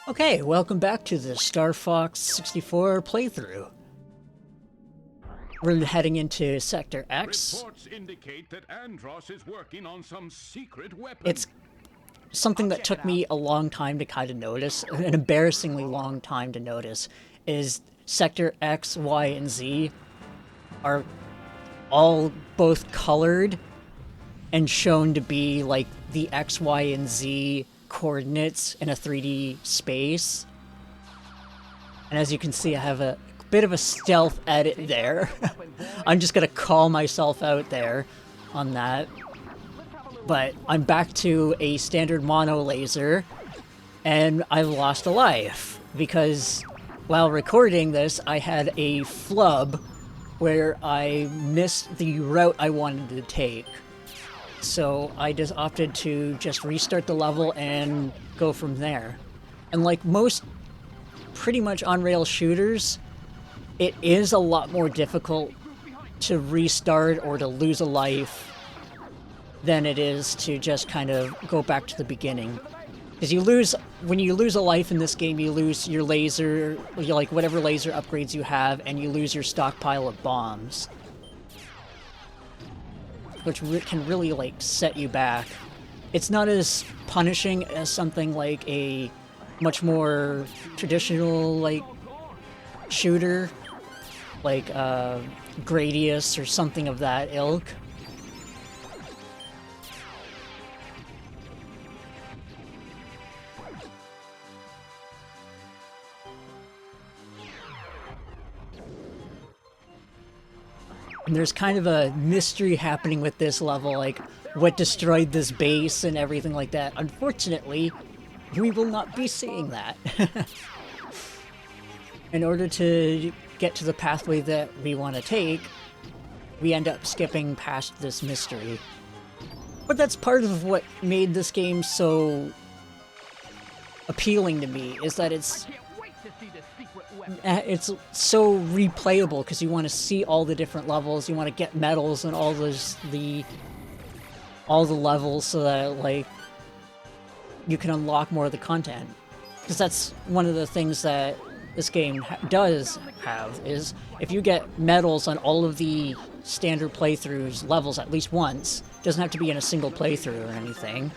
Okay, welcome back to the Starfox 64 playthrough. We're heading into Sector X. Reports indicate that Andros is working on some secret weapon. It's something that took me a long time to kind of notice, an embarrassingly long time to notice, is Sector X, Y, and Z are all both colored and shown to be like the X, Y, and Z coordinates in a 3D space. And as you can see, I have a bit of a stealth edit there. I'm just gonna call myself out there on that. But I'm back to a standard mono laser, and I've lost a life because while recording this, I had a flub where I missed the route I wanted to take. So I just opted to just restart the level and go from there. And like most pretty much on-rail shooters, it is a lot more difficult to restart or to lose a life than it is to just kind of go back to the beginning. Because when you lose a life in this game, you lose your laser, like whatever laser upgrades you have, and you lose your stockpile of bombs. Which can really, like, set you back. It's not as punishing as something like a much more traditional, like, shooter, like, Gradius or something of that ilk. And there's kind of a mystery happening with this level, like what destroyed this base and everything like that. Unfortunately, we will not be seeing that. In order to get to the pathway that we want to take, we end up skipping past this mystery. But that's part of what made this game so appealing to me, is that it's so replayable because you want to see all the different levels, you want to get medals and all the levels so that like you can unlock more of the content. Because that's one of the things that this game does have, is if you get medals on all of the standard playthroughs levels at least once, it doesn't have to be in a single playthrough or anything,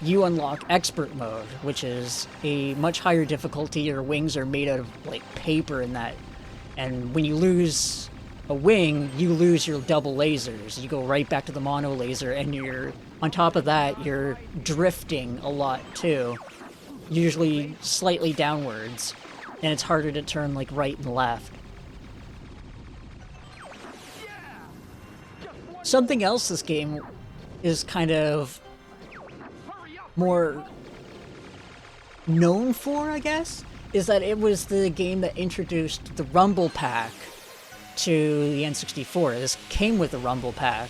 you unlock expert mode, which is a much higher difficulty. Your wings are made out of like paper and that, and when you lose a wing, you lose your double lasers. You go right back to the mono laser, and you're on top of that, you're drifting a lot too, usually slightly downwards, and it's harder to turn like right and left. Something else this game is kind of more known for, I guess, is that it was the game that introduced the Rumble Pack to the N64. This came with the Rumble Pack.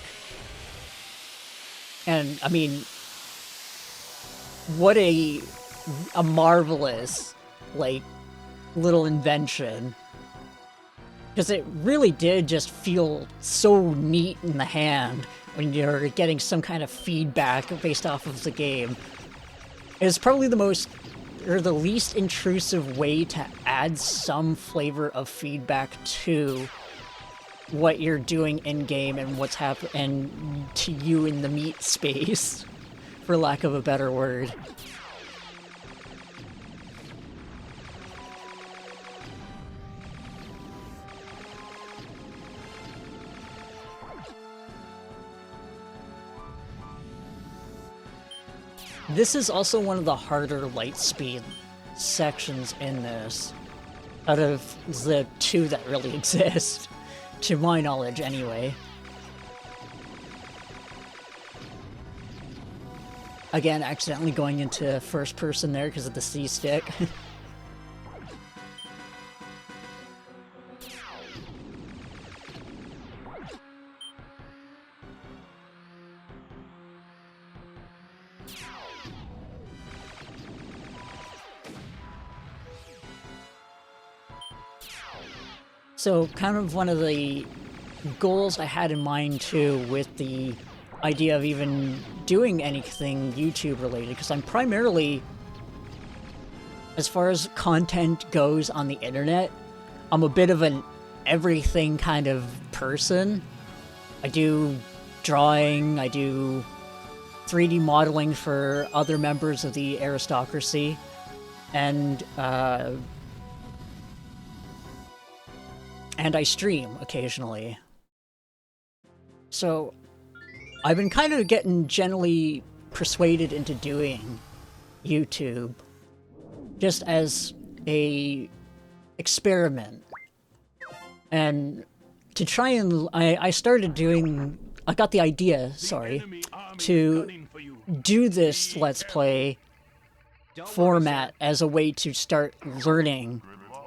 And, I mean, what a marvelous, like, little invention. Because it really did just feel so neat in the hand when you're getting some kind of feedback based off of the game. It's probably the least intrusive way to add some flavor of feedback to what you're doing in-game and what's happening to you in the meat space, for lack of a better word. This is also one of the harder light speed sections in this, out of the two that really exist, to my knowledge anyway. Again, accidentally going into first person there because of the C-stick. So kind of one of the goals I had in mind too with the idea of even doing anything YouTube related, because I'm primarily as far as content goes on the internet, I'm a bit of an everything kind of person. I do drawing, I do 3D modeling for other members of the aristocracy, and I stream occasionally. So I've been kind of getting gently persuaded into doing YouTube just as a experiment. And to try and I started doing, I got the idea, sorry, to do this Let's Play format as a way to start learning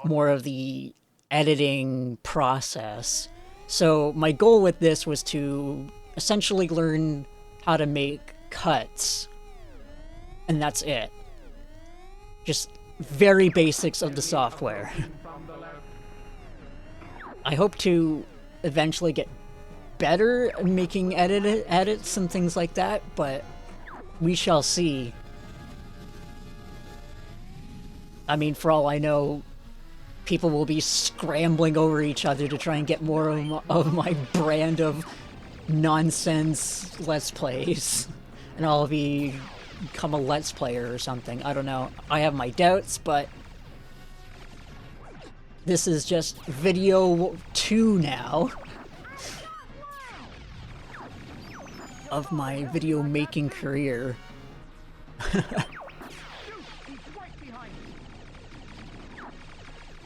more of the editing process. So my goal with this was to essentially learn how to make cuts, and that's it. Just very basics of the software. I hope to eventually get better at making edits and things like that, but we shall see. I mean, for all I know, people will be scrambling over each other to try and get more of my brand of nonsense Let's Plays. And I'll become a Let's Player or something. I don't know. I have my doubts, but this is just video 2 now of my video making career.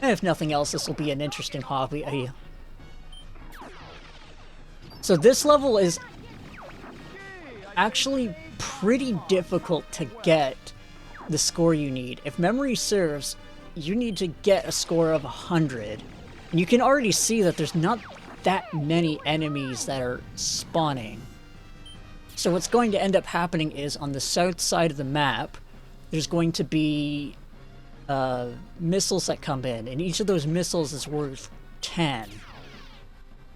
And if nothing else, this will be an interesting hobby. So this level is actually pretty difficult to get the score you need. If memory serves, you need to get a score of 100. And you can already see that there's not that many enemies that are spawning. So what's going to end up happening is on the south side of the map, there's going to be missiles that come in, and each of those missiles is worth 10.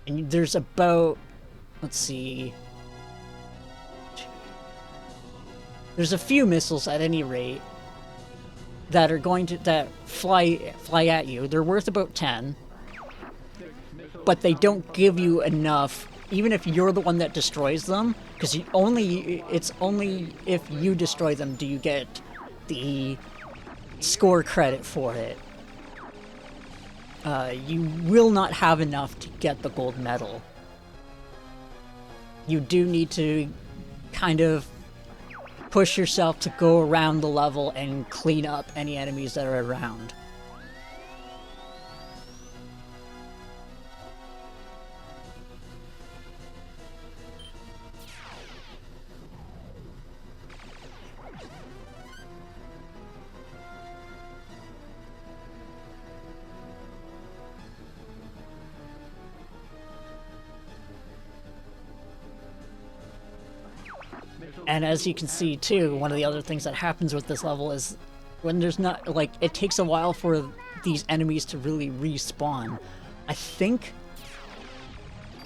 And there's about, let's see, there's a few missiles at any rate that are going to fly at you. They're worth about 10, but they don't give you enough, even if you're the one that destroys them, because it's only if you destroy them do you get the score credit for it. You will not have enough to get the gold medal. You do need to kind of push yourself to go around the level and clean up any enemies that are around. And as you can see too, one of the other things that happens with this level is when there's not, like, it takes a while for these enemies to really respawn. I think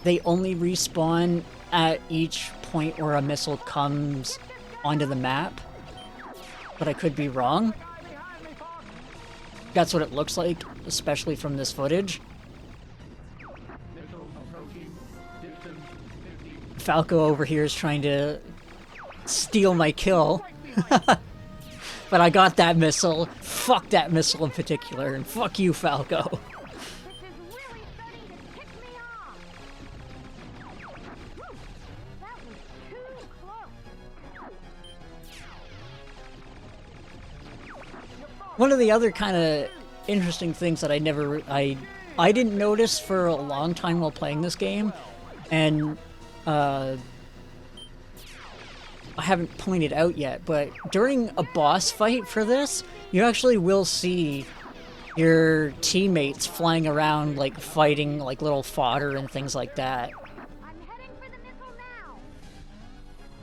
they only respawn at each point where a missile comes onto the map, but I could be wrong. That's what it looks like, especially from this footage. Falco over here is trying to steal my kill. But I got that missile. Fuck that missile in particular, and fuck you, Falco. One of the other kind of interesting things that I didn't notice for a long time while playing this game, and I haven't pointed out yet, but during a boss fight for this, you actually will see your teammates flying around, like, fighting, like, little fodder and things like that.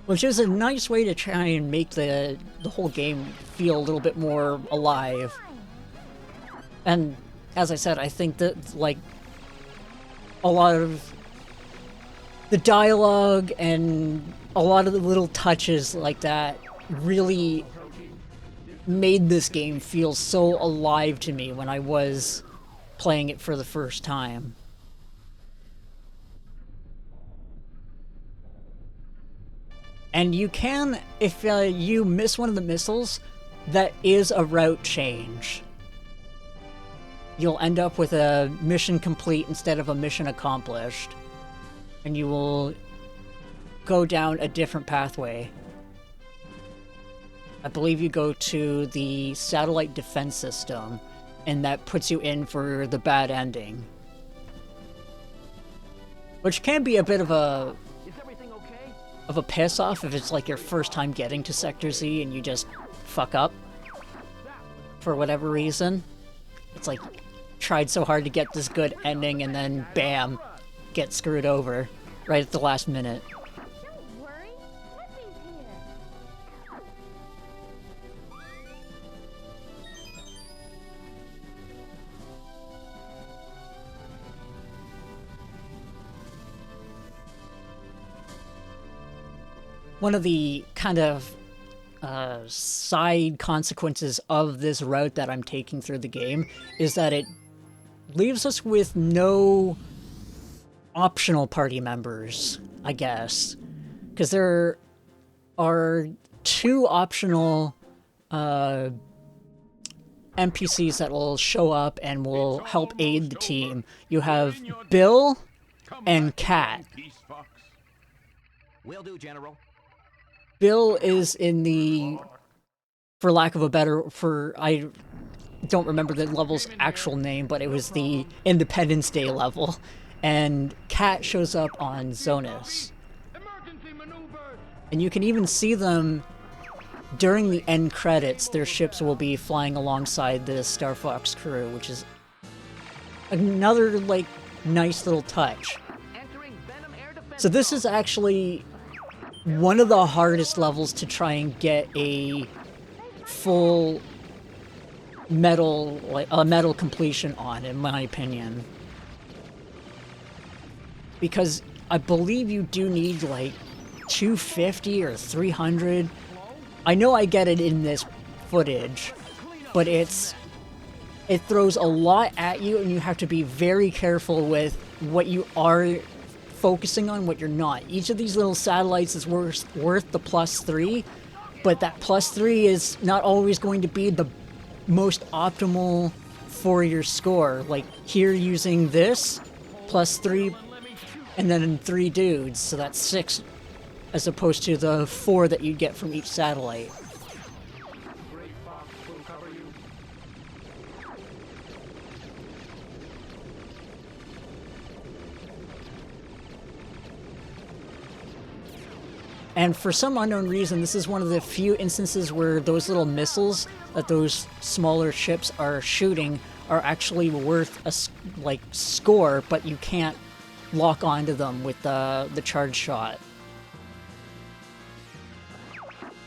Which is a nice way to try and make the whole game feel a little bit more alive. And, as I said, I think that, like, a lot of the dialogue and a lot of the little touches like that really made this game feel so alive to me when I was playing it for the first time. And you can, if you miss one of the missiles, that is a route change. You'll end up with a mission complete instead of a mission accomplished. And you will go down a different pathway. I believe you go to the satellite defense system, and that puts you in for the bad ending. Which can be a bit of a piss off if it's like your first time getting to Sector Z and you just fuck up for whatever reason. It's like, tried so hard to get this good ending and then bam, get screwed over right at the last minute. Don't worry, Peppy's here. One of the kind of side consequences of this route that I'm taking through the game is that it leaves us with no optional party members, I guess. Because there are 2 optional NPCs that will show up and will help aid the team. You have Bill and Kat. Will do, General. Bill is in the, for lack of a better, I don't remember the level's actual name, but it was the Independence Day level. And Kat shows up on Zonus. And you can even see them during the end credits. Their ships will be flying alongside the Starfox crew, which is another, like, nice little touch. So this is actually one of the hardest levels to try and get a full medal completion on, in my opinion. Because I believe you do need like 250 or 300. I know I get it in this footage, but it throws a lot at you, and you have to be very careful with what you are focusing on, what you're not. Each of these little satellites is worth the +3, but that +3 is not always going to be the most optimal for your score. Like here, using this +3 and then 3 dudes, so that's 6 as opposed to the 4 that you get from each satellite. And for some unknown reason, this is one of the few instances where those little missiles that those smaller ships are shooting are actually worth a score, but you can't lock onto them with the charge shot.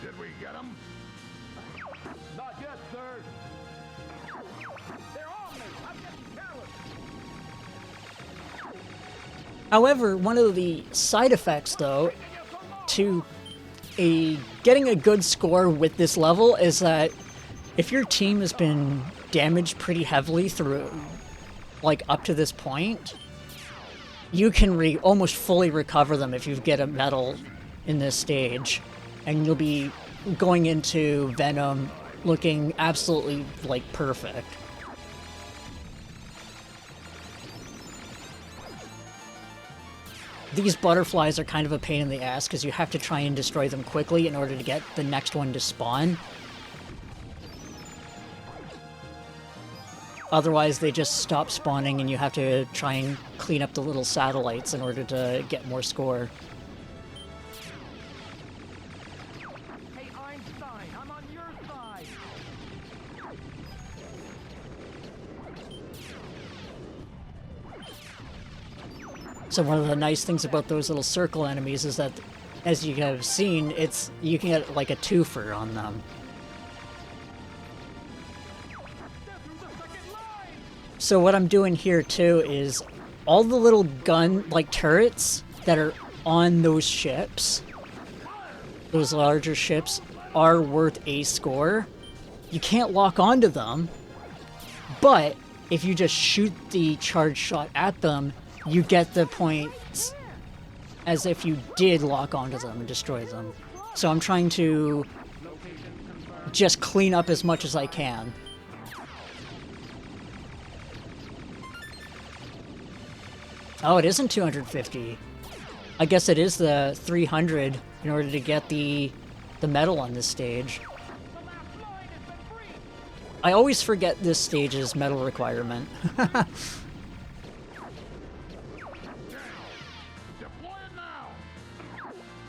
Did we get him? Not yet, sir. They're on me. I'm getting careless. However, one of the side effects, though, to getting a good score with this level is that if your team has been damaged pretty heavily through, like, up to this point, you can almost fully recover them if you get a medal in this stage, and you'll be going into Venom looking absolutely, like, perfect. These butterflies are kind of a pain in the ass because you have to try and destroy them quickly in order to get the next one to spawn. Otherwise, they just stop spawning and you have to try and clean up the little satellites in order to get more score. Hey, Einstein, I'm on your side. So one of the nice things about those little circle enemies is that, as you have seen, you can get like a twofer on them. So what I'm doing here too is all the little turrets that are on those ships, those larger ships, are worth a score. you can't lock onto them, but if you just shoot the charge shot at them, you get the points as if you did lock onto them and destroy them. So I'm trying to just clean up as much as I can. Oh, it isn't 250. I guess it is the 300 in order to get the medal on this stage. I always forget this stage's medal requirement. Deploy it now.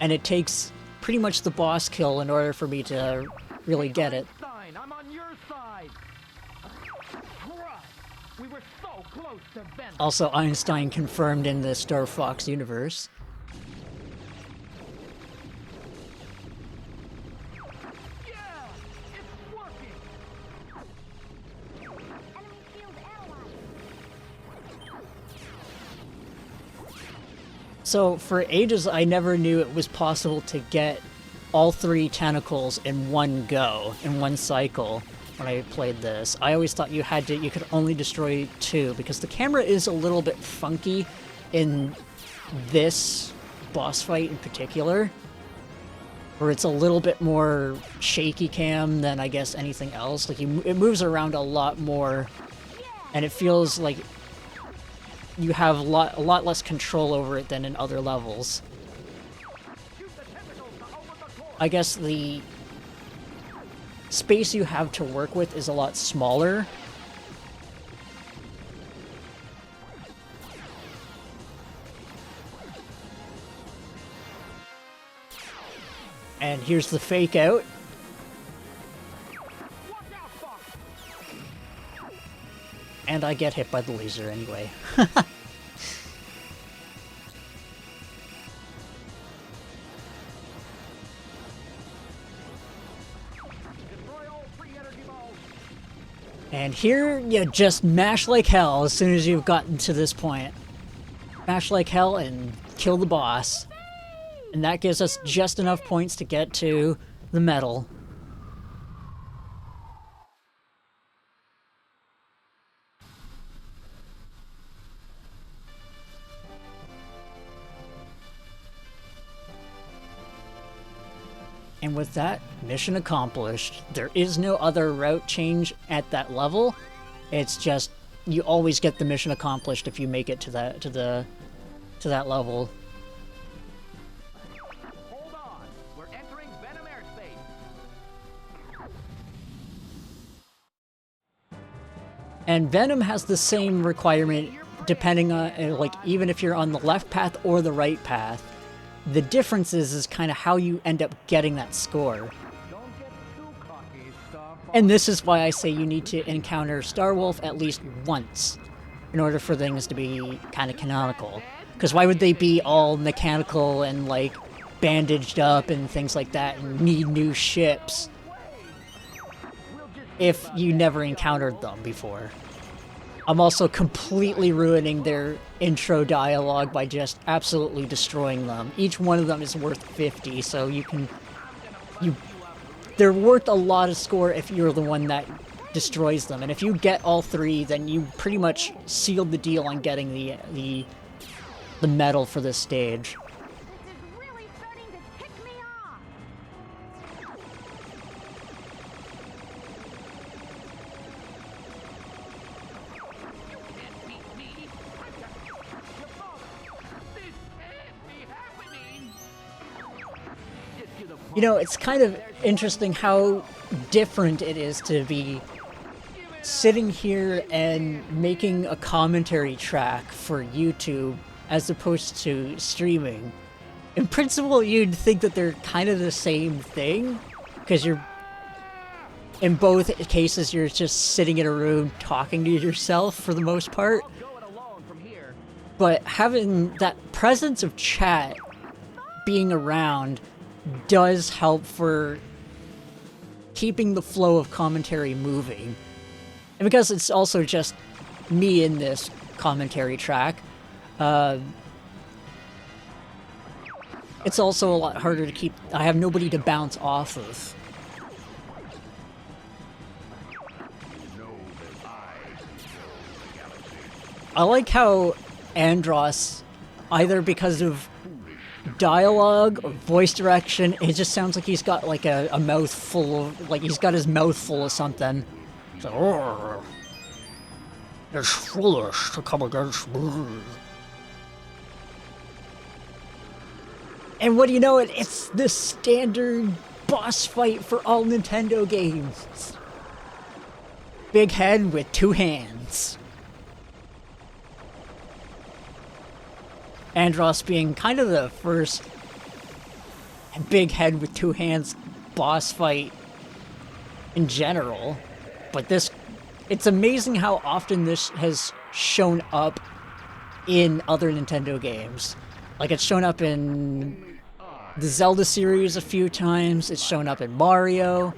And it takes pretty much the boss kill in order for me to really get it. Einstein, I'm on your side. Christ, we were so close to Venom. Also, Einstein confirmed in the Starfox universe. Yeah, it's working. Enemy field analyzed. So, for ages, I never knew it was possible to get all 3 tentacles in one go, in one cycle, when I played this. I always thought you could only destroy 2, because the camera is a little bit funky in this boss fight in particular, where it's a little bit more shaky cam than, I guess, anything else. Like, it moves around a lot more, and it feels like you have a lot less control over it than in other levels. I guess the space you have to work with is a lot smaller. And here's the fake out. And I get hit by the laser anyway. And here, you just mash like hell as soon as you've gotten to this point. Mash like hell and kill the boss. And that gives us just enough points to get to the medal. And with that, mission accomplished. There is no other route change at that level. It's just you always get the mission accomplished if you make it to that level. Hold on, we're entering Venom airspace. And Venom has the same requirement depending on, like, even if you're on the left path or the right path. The difference is kind of how you end up getting that score. Don't get too cocky, Starfox. And this is why I say you need to encounter Starwolf at least once in order for things to be kind of canonical. Because why would they be all mechanical and, like, bandaged up and things like that and need new ships if you never encountered them before? I'm also completely ruining their intro dialogue by just absolutely destroying them. Each one of them is worth 50, so they're worth a lot of score if you're the one that destroys them. And if you get all 3, then you pretty much sealed the deal on getting the medal for this stage. This is really starting to tick me off. Can't beat me. Your father. This can't be happening. Get to the You know, it's kind of interesting how different it is to be sitting here and making a commentary track for YouTube as opposed to streaming. In principle, you'd think that they're kind of the same thing, because in both cases, you're just sitting in a room talking to yourself for the most part. go it alone from here. But having that presence of chat being around does help for keeping the flow of commentary moving. And because it's also just me in this commentary track, it's also a lot harder to keep. I have nobody to bounce off of. I like how Andros, either because of dialogue or voice direction, it just sounds like he's got like a mouth full of, like he's got his mouth full of something. It's like, "Roar. It's foolish to come against me." And what do you know it? It's the standard boss fight for all Nintendo games. Big head with two hands. Andros being kind of the first big head with two hands boss fight in general. But this, it's amazing how often this has shown up in other Nintendo games. Like, it's shown up in the Zelda series a few times, it's shown up in Mario.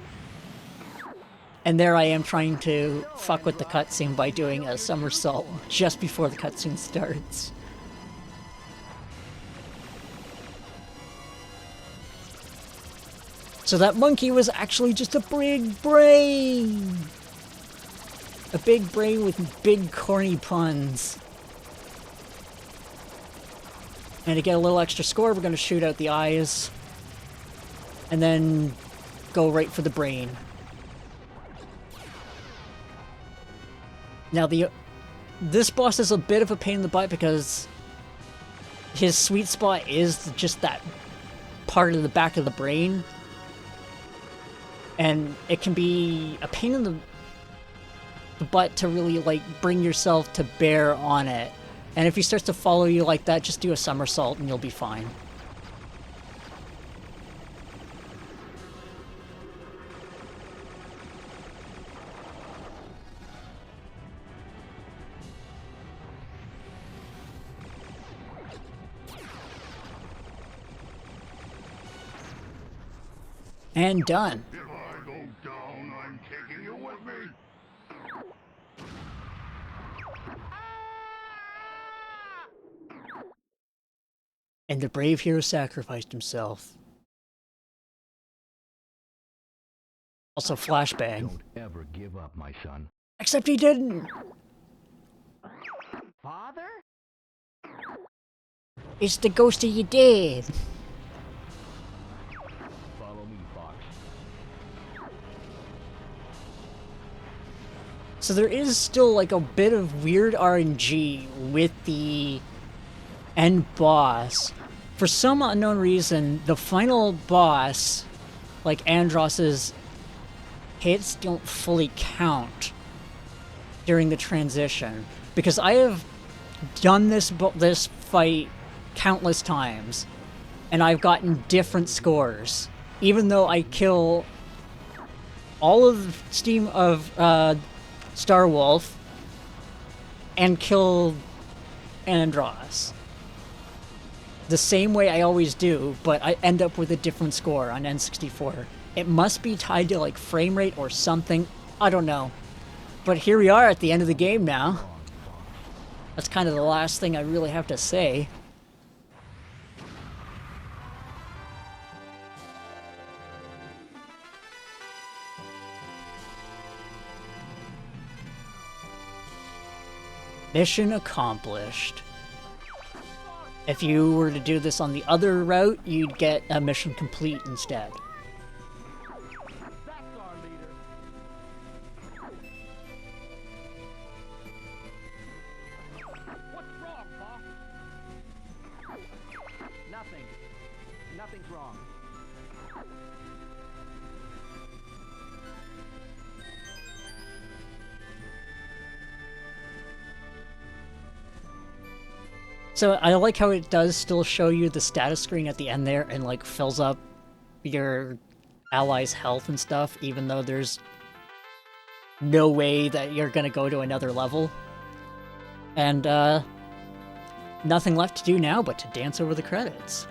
And there I am trying to fuck with the cutscene by doing a somersault just before the cutscene starts. So that monkey was actually just a big brain! A big brain with big corny puns. And to get a little extra score, we're going to shoot out the eyes. And then go right for the brain. Now this boss is a bit of a pain in the butt because his sweet spot is just that part of the back of the brain. And it can be a pain in the butt to really, like, bring yourself to bear on it. And if he starts to follow you like that, just do a somersault and you'll be fine. And done. If I go down, I'm taking you with me. And the brave hero sacrificed himself. Also flashbang. Don't ever give up, my son. Except he didn't! Father? It's the ghost of your dad! Follow me, Fox. So there is still like a bit of weird RNG with the end boss. For some unknown reason, the final boss, like Andros's hits, don't fully count during the transition. Because I have done this fight countless times, and I've gotten different scores. Even though I kill all of Steam of Starwolf and kill Andros the same way I always do, but I end up with a different score on N64. It must be tied to like frame rate or something. I don't know. But here we are at the end of the game now. That's kind of the last thing I really have to say. Mission accomplished. If you were to do this on the other route, you'd get a mission complete instead. That's our leader. What's wrong, Fox? Nothing. Nothing's wrong. So I like how it does still show you the status screen at the end there and like fills up your allies' health and stuff, even though there's no way that you're gonna go to another level. And nothing left to do now but to dance over the credits.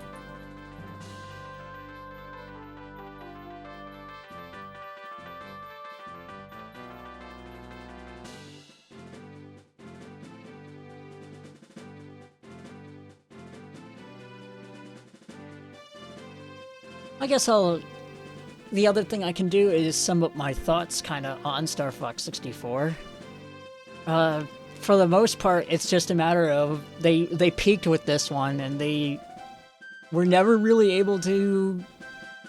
I guess the other thing I can do is sum up my thoughts kind of on Star Fox 64. for the most part, it's just a matter of they peaked with this one, and they were never really able to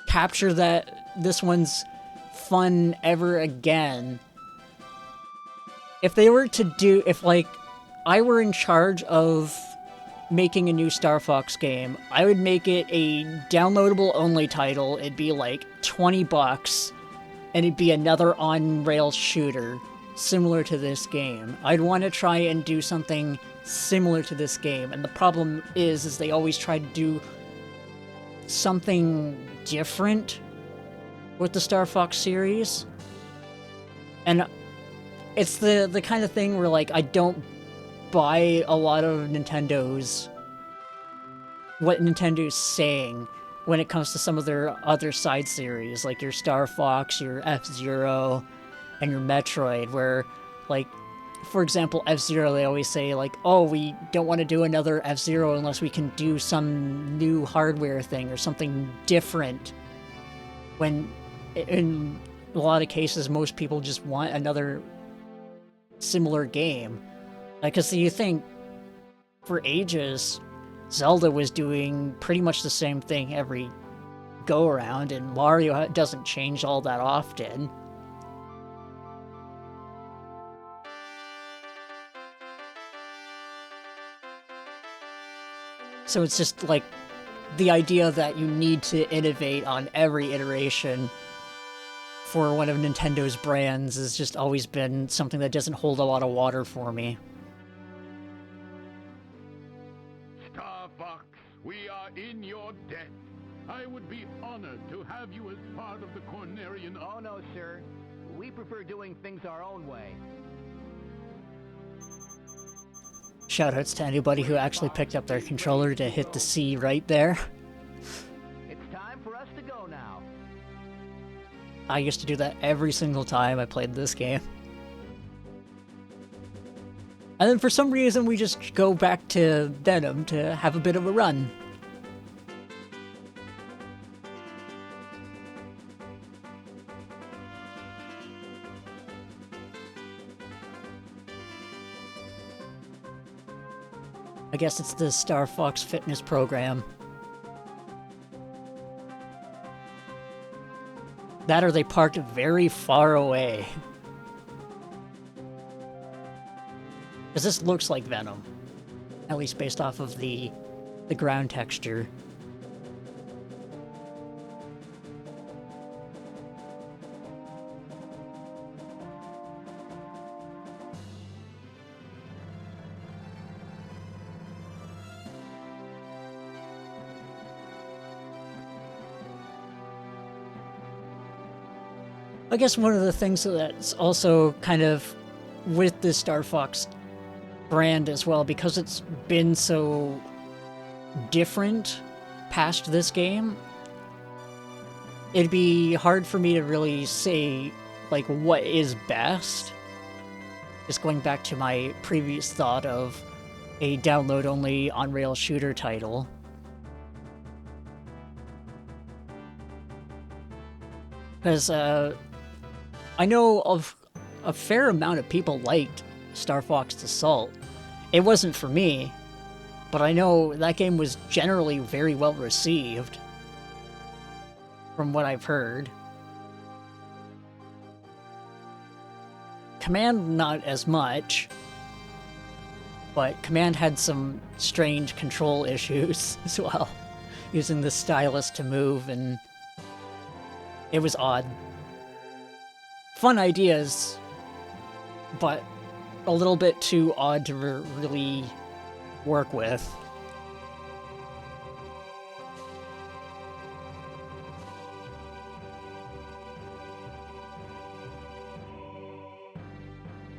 capture this one's fun ever again. If they were to do, if like I were in charge of making a new Starfox game, I would make it a downloadable only title. It'd be like $20, and it'd be another on-rail shooter similar to this game. I'd want to try and do something similar to this game, and the problem is they always try to do something different with the Starfox series. And it's the kind of thing where, like, I don't buy a lot of what Nintendo's saying when it comes to some of their other side series, like your Starfox, your F-Zero, and your Metroid, where, like, for example, F-Zero, they always say, like, oh, we don't want to do another F-Zero unless we can do some new hardware thing or something different, when in a lot of cases, most people just want another similar game. Because you think, for ages, Zelda was doing pretty much the same thing every go-around, and Mario doesn't change all that often. So it's just like the idea that you need to innovate on every iteration for one of Nintendo's brands has just always been something that doesn't hold a lot of water for me. Starfox, we are in your debt. I would be honored to have you as part of the Cornerian... Oh, no, sir. We prefer doing things our own way. Shoutouts to anybody who actually picked up their controller to hit the C right there. It's time for us to go now. I used to do that every single time I played this game. And then for some reason we just go back to Venom to have a bit of a run. I guess it's the Starfox fitness program. That or they parked very far away. Because this looks like Venom. At least based off of the ground texture. I guess one of the things that's also kind of with the Starfox brand as well, because it's been so different past this game, it'd be hard for me to really say, like, what is best. Just going back to my previous thought of a download-only on-rail shooter title. Because, I know of a fair amount of people liked Star Fox Assault. It wasn't for me, but I know that game was generally very well received, from what I've heard. Command, not as much, but Command had some strange control issues as well, using the stylus to move, and it was odd. Fun ideas, but a little bit too odd to really work with.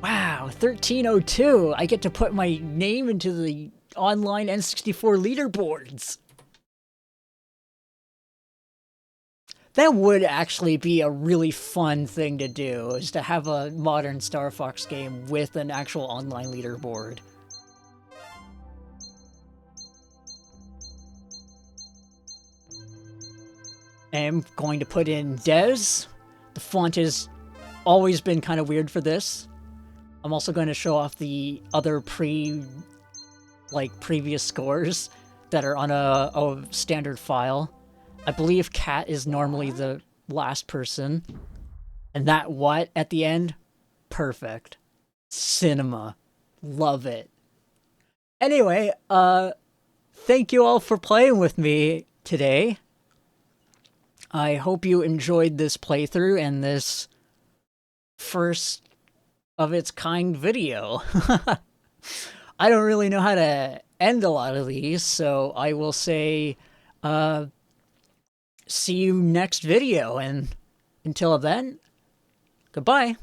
Wow, 1302! I get to put my name into the online N64 leaderboards! That would actually be a really fun thing to do, is to have a modern Star Fox game with an actual online leaderboard. I'm going to put in Des. The font has always been kind of weird for this. I'm also going to show off the other previous scores that are on a standard file. I believe Cat is normally the last person. And that what at the end? Perfect. Cinema. Love it. Anyway, thank you all for playing with me today. I hope you enjoyed this playthrough and this first of its kind video. I don't really know how to end a lot of these, so I will say, see you next video, and until then, goodbye.